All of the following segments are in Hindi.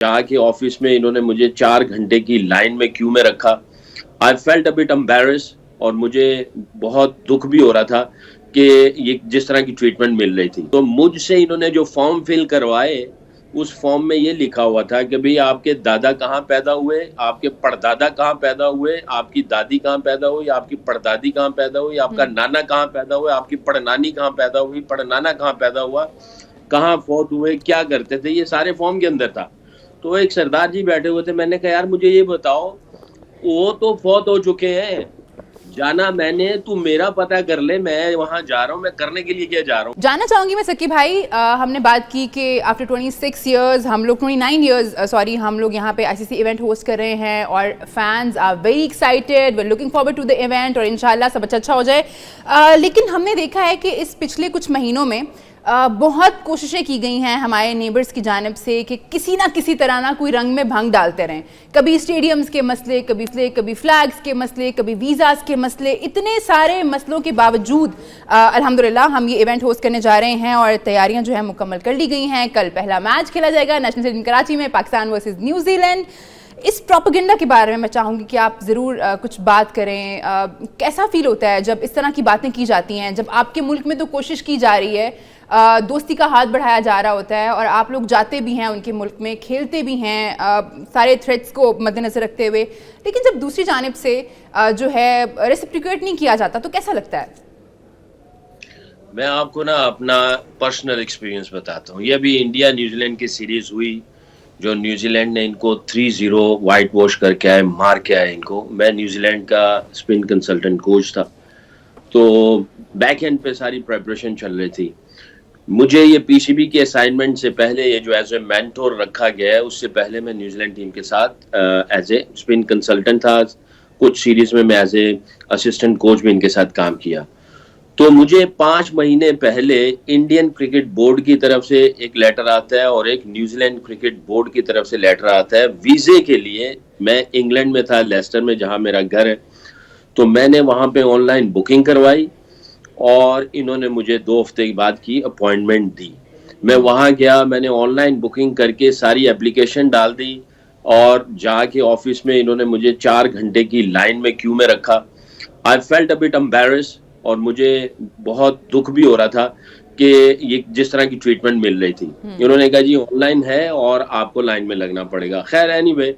जाके ऑफिस में इन्होंने मुझे 4 घंटे की लाइन में क्यू में रखा। I felt a bit embarrassed और मुझे बहुत दुख भी हो रहा था कि ये जिस तरह की ट्रीटमेंट मिल रही थी। तो मुझसे इन्होंने जो फॉर्म फिल करवाए, उस फॉर्म में ये लिखा हुआ था कि भाई आपके दादा कहाँ पैदा हुए, आपके परदादा कहाँ पैदा हुए, आपकी दादी कहाँ पैदा हुई, आपकी परदादी कहाँ पैदा हुई, आपका नाना कहाँ पैदा हुआ, आपकी पड़नानी कहाँ पैदा हुई, पड़नाना कहाँ पैदा हुआ, कहाँ फौत हुए, क्या करते थे, ये सारे फॉर्म के अंदर था। तो एक सरदार जी बैठे हुए थे, मैंने कहा यार मुझे ये बताओ, वो तो फौत हो चुके हैं, जाना मैंने, तू मेरा पता कर ले, मैं वहां जा रहा हूँ, मैं करने के लिए क्या जा रहा हूँ। जानना चाहूंगी मैं सकी भाई, हमने बात की कि आफ्टर 26 इयर्स हम लोग 29 इयर्स सॉरी हम लोग यहाँ पे आईसीसी इवेंट होस्ट कर रहे हैं और fans are very excited, we are looking forward to the event और इंशाल्लाह सब अच्छा हो जाए। लेकिन हमने देखा है कि इस पिछले कुछ महीनों में बहुत कोशिशें की गई हैं हमारे नेबर्स की जानिब से कि किसी ना किसी तरह ना कोई रंग में भंग डालते रहें। कभी स्टेडियम्स के मसले, कभी फ्लैग्स के मसले, कभी वीज़ास के मसले, इतने सारे मसलों के बावजूद अल्हम्दुलिल्लाह हम ये इवेंट होस्ट करने जा रहे हैं और तैयारियां जो है मुकम्मल कर ली गई हैं। कल पहला मैच खेला जाएगा नेशनल स्टेडियम कराची में, पाकिस्तान वर्सेस न्यूजीलैंड। इस प्रोपेगेंडा के बारे में मैं चाहूँगी कि आप ज़रूर कुछ बात करें। कैसा फील होता है जब इस तरह की बातें की जाती हैं, जब आपके मुल्क में तो कोशिश की जा रही है, दोस्ती का हाथ बढ़ाया जा रहा होता है और आप लोग जाते भी हैं उनके मुल्क में, खेलते भी हैं सारे थ्रेट्स को मद्देनजर रखते हुए, लेकिन जब दूसरी जानिब से जो है रेसिप्रोकेट नहीं किया जाता तो कैसा लगता है? मैं आपको ना अपना पर्सनल एक्सपीरियंस बताता हूँ। ये अभी इंडिया न्यूजीलैंड की सीरीज हुई, जो न्यूजीलैंड ने इनको 3-0 वाइट वॉश करके आए, मार के आए इनको। मैं न्यूजीलैंड का स्पिन कंसल्टेंट कोच था, तो बैक एंड पे सारी प्रेपरेशन चल रही थी। मुझे ये पीसीबी के असाइनमेंट से पहले, ये जो एज ए मेंटोर रखा गया है, उससे पहले मैं न्यूजीलैंड टीम के साथ एज ए स्पिन कंसल्टेंट था। कुछ सीरीज में मैं एज ए असिस्टेंट कोच भी इनके साथ काम किया। तो मुझे 5 महीने पहले इंडियन क्रिकेट बोर्ड की तरफ से एक लेटर आता है और एक न्यूजीलैंड क्रिकेट बोर्ड की तरफ से लेटर आता है वीजे के लिए। मैं इंग्लैंड में था, लेस्टर में, जहां मेरा घर है। तो मैंने वहां पे ऑनलाइन बुकिंग करवाई और इन्होंने मुझे 2 हफ्ते के बाद की अपॉइंटमेंट दी। मैं वहां गया, मैंने ऑनलाइन बुकिंग करके सारी एप्लीकेशन डाल दी और जाके ऑफिस में इन्होंने मुझे 4 घंटे की लाइन में क्यू में रखा। I felt a bit embarrassed और मुझे बहुत दुख भी हो रहा था कि ये जिस तरह की ट्रीटमेंट मिल रही थी। इन्होंने कहा जी ऑनलाइन है और आपको लाइन में लगना पड़ेगा। खैर एनीवे,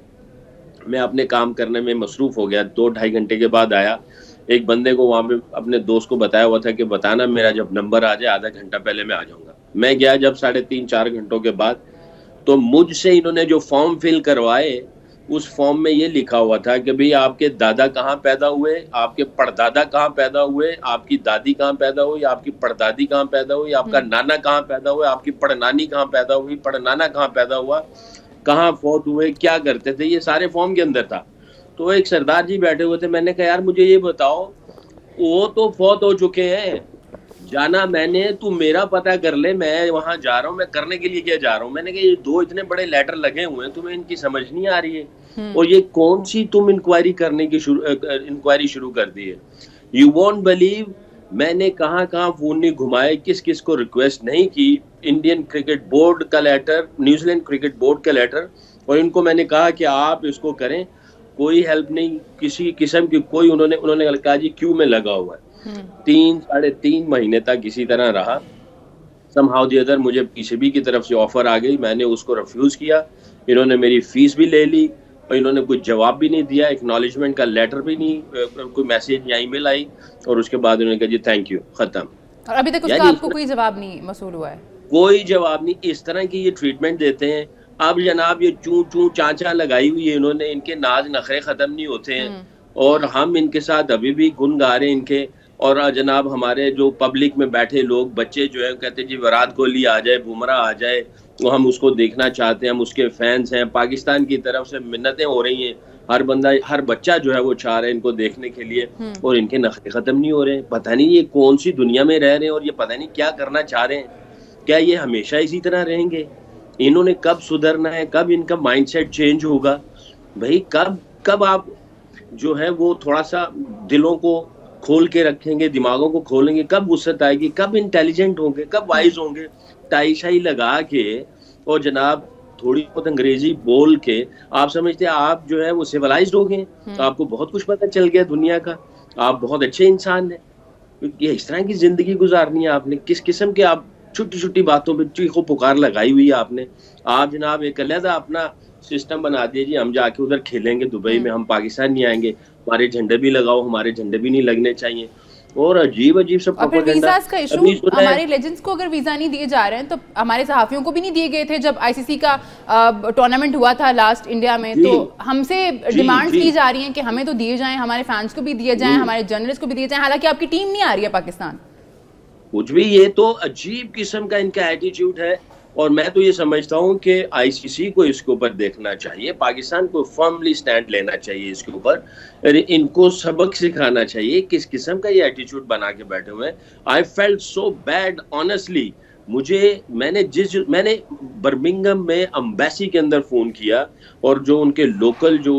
मैं अपने काम करने में मसरूफ हो गया। 2-2.5 घंटे के बाद आया, एक बंदे को वहां पे अपने दोस्त को बताया हुआ था कि बताना मेरा जब नंबर आ जाए आधा घंटा पहले मैं आ जाऊंगा। मैं गया जब 3.5-4 घंटों के बाद, तो मुझसे इन्होंने जो फॉर्म फिल करवाए, उस फॉर्म में ये लिखा हुआ था कि भाई आपके दादा कहाँ पैदा हुए, आपके परदादा कहाँ पैदा हुए, आपकी दादी कहाँ पैदा हुई, आपकी परदादी कहाँ पैदा हुई, आपका नाना कहाँ पैदा हुआ, आपकी पड़नानी कहाँ पैदा हुई, पड़नाना कहाँ पैदा हुआ, कहाँ फौत हुए, क्या करते थे, ये सारे फॉर्म के अंदर था। तो एक सरदार जी बैठे हुए थे, मैंने कहा यार मुझे ये बताओ, वो तो फौत हो चुके हैं, जाना मैंने, तू मेरा पता कर ले, मैं वहां जा रहा हूँ, मैं करने के लिए क्या जा रहा हूँ। मैंने कहा ये 2 इतने बड़े लेटर लगे हुए हैं, तुम्हें इनकी समझ नहीं आ रही है और ये कौन सी तुम इंक्वायरी करने की इंक्वायरी शुरू कर दी है। यू वोंट बिलीव, मैंने कहाँ कहाँ फोन नहीं घुमाए, किस किस को रिक्वेस्ट नहीं की। इंडियन क्रिकेट बोर्ड का लेटर, न्यूजीलैंड क्रिकेट बोर्ड का लेटर, और इनको मैंने कहा कि आप इसको करें, कोई हेल्प नहीं किसी किस्म की, कोई उन्होंने कहा जी क्यू में लगा हुआ है। 3-3.5 महीने तक इसी तरह रहा। समहाउ द अदर मुझे पीसीबी की तरफ से ऑफर आ गई, मैंने उसको रिफ्यूज किया। इन्होंने मेरी फीस भी ले ली और इन्होंने कोई जवाब भी नहीं दिया, एक्नॉलेजमेंट का लेटर भी नहीं, कोई मैसेज या ईमेल आई, और उसके बाद उन्होंने कहा जी थैंक यू, खत्म। और अभी तक उसका आपको कोई जवाब नहीं मसूल हुआ है? कोई जवाब नहीं। इस तरह की ये ट्रीटमेंट देते हैं। अब जनाब ये चू चू चाचा लगाई हुई है इन्होंने, इनके नाज नखरे खत्म नहीं होते हैं और हम इनके साथ अभी भी गुन गा रहे हैं इनके। और जनाब हमारे जो पब्लिक में बैठे लोग, बच्चे जो है कहते हैं जी विराट कोहली आ जाए, बुमराह आ जाए, तो हम उसको देखना चाहते हैं, हम उसके फैंस हैं। पाकिस्तान की तरफ से मिन्नतें हो रही हैं, हर बच्चा जो है वो चाह रहा है इनको देखने के लिए, और इनके नखरे खत्म नहीं हो रहे हैं। पता नहीं ये कौन सी दुनिया में रह रहे हैं और ये पता नहीं क्या करना चाह रहे हैं। क्या ये हमेशा इसी तरह रहेंगे? इन्होंने कब सुधरना है, कब इनका माइंडसेट चेंज होगा? भाई कब आप जो है वो थोड़ा सा दिलों को खोल के रखेंगे, दिमागों को खोलेंगे, कब वुसअत आएगी, कब इंटेलिजेंट होंगे, कब वाइज होंगे? टाई शाई लगा के और जनाब थोड़ी बहुत अंग्रेजी बोल के आप समझते हैं आप जो है वो सिविलाइज्ड हो गए, तो आपको बहुत कुछ पता चल गया दुनिया का, आप बहुत अच्छे इंसान हैं। ये इस तरह की जिंदगी गुजारनी है आपने, किस किस्म के आप छोटी छोटी बातों पे चीखो पुकार लगाई हुई है आपने। आप जनाब एक अलहदा अपना सिस्टम बना दिए जी, हम जाके उधर खेलेंगे दुबई में, हम पाकिस्तान नहीं आएंगे, हमारे झंडे भी लगाओ, हमारे झंडे भी नहीं लगने चाहिए, और अजीब अजीब सब और फिर प्रोपेगेंडा। वीजास का इशू, हमारे लेजेंड्स को अगर वीजा नहीं दिए जा रहे हैं तो हमारे सहाफियों को भी नहीं दिए गए थे जब आईसीसी का टूर्नामेंट हुआ था लास्ट इंडिया में, तो हमसे डिमांड्स की जा रही हैं कि हमें तो दिए जाएं, हमारे फैंस को भी दिए जाएं, हमारे जर्नलिस्ट को भी दिए जाएं, हालांकि आपकी टीम नहीं आ रही है पाकिस्तान। कुछ भी, ये तो अजीब किस्म का इनका एटीट्यूड है। और मैं तो ये समझता हूँ कि आईसीसी को इसके ऊपर देखना चाहिए, पाकिस्तान को फर्मली स्टैंड लेना चाहिए इसके ऊपर, इनको सबक सिखाना चाहिए किस किस्म का ये एटीट्यूड बना के बैठे हुए हैं। I felt so bad honestly. मैंने बर्मिंघम में एम्बेसी के अंदर फोन किया और जो उनके लोकल जो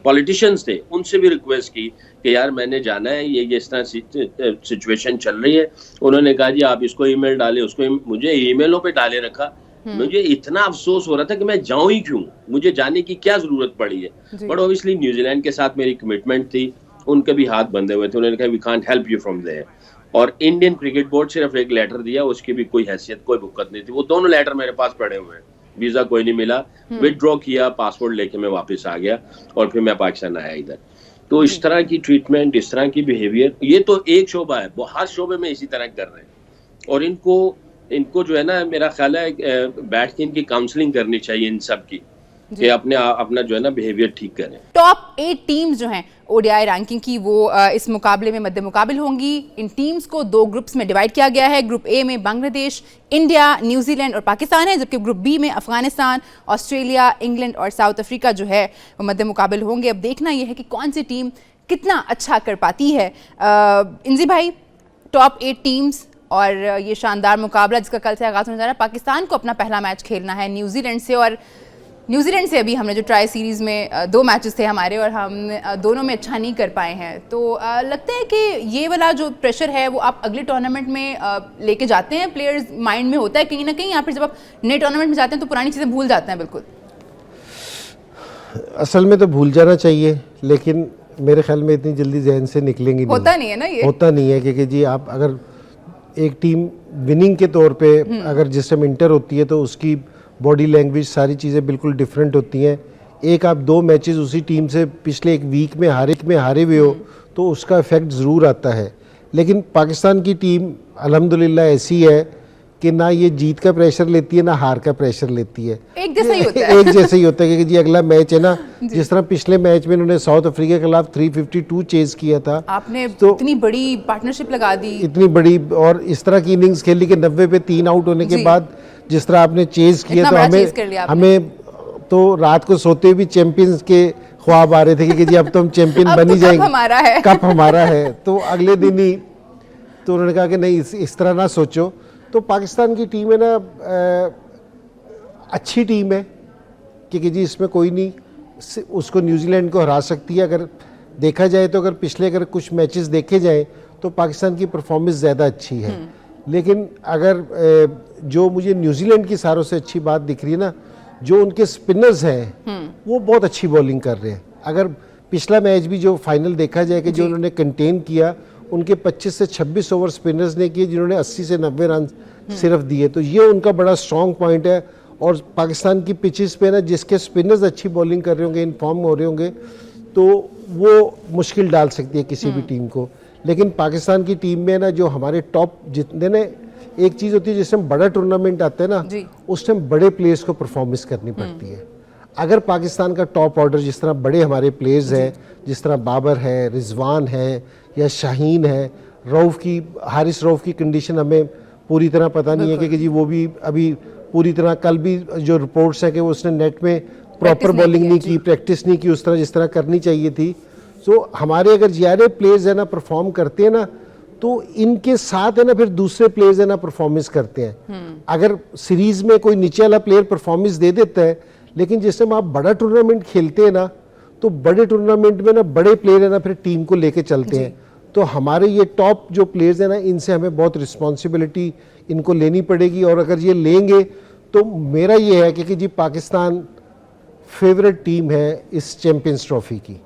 पॉलिटिशियंस थे उनसे भी रिक्वेस्ट की कि यार मैंने जाना है, ये इस तरह सिचुएशन चल रही है। उन्होंने कहा जी आप इसको ईमेल डालें, उसको मुझे ईमेलों पे डाले रखा। मुझे इतना अफसोस हो रहा था कि मैं जाऊं ही क्यों, मुझे जाने की क्या जरूरत पड़ी है। बट ऑब्वियसली न्यूजीलैंड के साथ मेरी कमिटमेंट थी, उनके भी हाथ बंधे हुए थे, उन्होंने कहा we can't help you from there. और इंडियन क्रिकेट बोर्ड सिर्फ एक लेटर दिया, उसकी भी कोई हैसियत कोई बुकत नहीं थी। वो दोनों लेटर मेरे पास पड़े हुए हैं, वीजा कोई नहीं मिला, विदड्रॉ किया, पासपोर्ट लेके मैं वापस आ गया और फिर मैं पाकिस्तान आया इधर। तो इस तरह की ट्रीटमेंट, इस तरह की बिहेवियर, ये तो एक शोबा है, हर शोबे में इसी तरह कर रहे हैं। और इनको जो है ना, मेरा ख्याल है बैठ के इनकी काउंसलिंग करनी चाहिए इन सब की, कि अपना जो है ना बिहेवियर ठीक करें। टॉप 8 टीम्स जो हैं ओडीआई रैंकिंग की, वो इस मुकाबले में मद्दे मुकाबिल होंगी। इन टीम्स को 2 ग्रुप्स में डिवाइड किया गया है। ग्रुप ए में बांग्लादेश, इंडिया, न्यूजीलैंड और पाकिस्तान है, जबकि ग्रुप बी में अफगानिस्तान, ऑस्ट्रेलिया, इंग्लैंड और साउथ अफ्रीका जो है वो मद्दे मुकाबिल होंगे। अब देखना यह है कि कौन सी टीम कितना अच्छा कर पाती है। इंजी भाई, टॉप 8 टीम्स और ये शानदार मुकाबला जिसका कल से आगाज होने जा रहा है, पाकिस्तान को अपना पहला मैच खेलना है न्यूजीलैंड से, और न्यूजीलैंड से अभी हमने जो ट्राई सीरीज़ में 2 मैचेस थे हमारे और हम दोनों में अच्छा नहीं कर पाए हैं। तो लगता है कि ये वाला जो प्रेशर है वो आप अगले टूर्नामेंट में लेके जाते हैं, प्लेयर्स माइंड में होता है कहीं ना कहीं, या फिर जब आप नए टूर्नामेंट में जाते हैं तो पुरानी चीज़ें भूल जाते हैं बिल्कुल? असल में तो भूल जाना चाहिए, लेकिन मेरे ख्याल में इतनी जल्दी जहन से निकलेंगी नहीं। होता नहीं है ना, ये होता नहीं है, क्योंकि जी आप अगर एक टीम विनिंग के तौर पे अगर जिस टाइम इंटर होती है तो उसकी बॉडी लैंग्वेज सारी चीज़ें बिल्कुल डिफरेंट होती हैं। एक आप 2 मैचेस उसी टीम से पिछले एक वीक में हारे हुए हो तो उसका इफेक्ट ज़रूर आता है। लेकिन पाकिस्तान की टीम अल्हम्दुलिल्लाह ऐसी है कि ना ये जीत का प्रेशर लेती है ना हार का प्रेशर लेती है, एक जैसा ही होता है। एक जैसा ही होता है कि जी अगला मैच है ना, जिस तरह पिछले मैच में उन्होंने साउथ अफ्रीका के खिलाफ 352 चेज किया था, आपने तो इतनी बड़ी पार्टनरशिप लगा दी, इतनी बड़ी, और इस तरह की इनिंग्स खेली कि 90 पे 3 आउट होने के बाद जिस तरह आपने चेज किया, तो हमें तो रात को सोते भी चैंपियंस के ख्वाब आ रहे थे कि जी अब तो हम चैंपियन बन ही जाएंगे, कप हमारा है। तो अगले दिन ही तो उन्होंने कहा कि नहीं इस तरह ना सोचो। तो पाकिस्तान की टीम है ना, अच्छी टीम है, क्योंकि जी इसमें कोई नहीं उसको न्यूजीलैंड को हरा सकती है। अगर देखा जाए तो अगर पिछले अगर कुछ मैचेस देखे जाए तो पाकिस्तान की परफॉर्मेंस ज़्यादा अच्छी है। लेकिन अगर जो मुझे न्यूजीलैंड की सारों से अच्छी बात दिख रही है ना, जो उनके स्पिनर्स हैं वो बहुत अच्छी बॉलिंग कर रहे हैं। अगर पिछला मैच भी जो फाइनल देखा जाए कि जो उन्होंने कंटेन किया, उनके 25 से 26 ओवर स्पिनर्स ने किए जिन्होंने 80 से 90 रन सिर्फ दिए, तो ये उनका बड़ा स्ट्रॉन्ग पॉइंट है। और पाकिस्तान की पिचेस पे ना जिसके स्पिनर्स अच्छी बॉलिंग कर रहे होंगे, इनफॉर्म हो रहे होंगे, तो वो मुश्किल डाल सकती है किसी भी टीम को। लेकिन पाकिस्तान की टीम में ना जो हमारे टॉप जितने ने, एक चीज़ होती है जिस टाइम बड़ा टूर्नामेंट आता है ना, उस टाइम बड़े प्लेयर्स को परफॉर्मेंस करनी पड़ती है। अगर पाकिस्तान का टॉप ऑर्डर जिस तरह बड़े हमारे प्लेयर्स हैं, जिस तरह बाबर है, रिजवान है या शाहीन है, हारिस रऊफ की कंडीशन हमें पूरी तरह पता नहीं है कि जी वो भी अभी पूरी तरह, कल भी जो रिपोर्ट्स हैं कि वो उसने नेट में प्रॉपर बॉलिंग नहीं की, प्रैक्टिस नहीं की उस तरह जिस तरह करनी चाहिए थी। सो हमारे अगर ज़्यादा प्लेयर्स है ना परफॉर्म करते हैं ना, तो इनके साथ है ना फिर दूसरे प्लेयर्स है ना परफॉर्मेंस करते हैं। अगर सीरीज में कोई नीचे वाला प्लेयर परफॉर्मेंस दे देता है, लेकिन जिस टाइम आप बड़ा टूर्नामेंट खेलते हैं ना, तो बड़े टूर्नामेंट में ना बड़े प्लेयर है ना फिर टीम को लेके चलते हैं। तो हमारे ये टॉप जो प्लेयर्स हैं ना, इनसे हमें बहुत रिस्पॉन्सिबिलिटी इनको लेनी पड़ेगी, और अगर ये लेंगे तो मेरा ये है कि जी पाकिस्तान फेवरेट टीम है इस चैंपियंस ट्रॉफी की।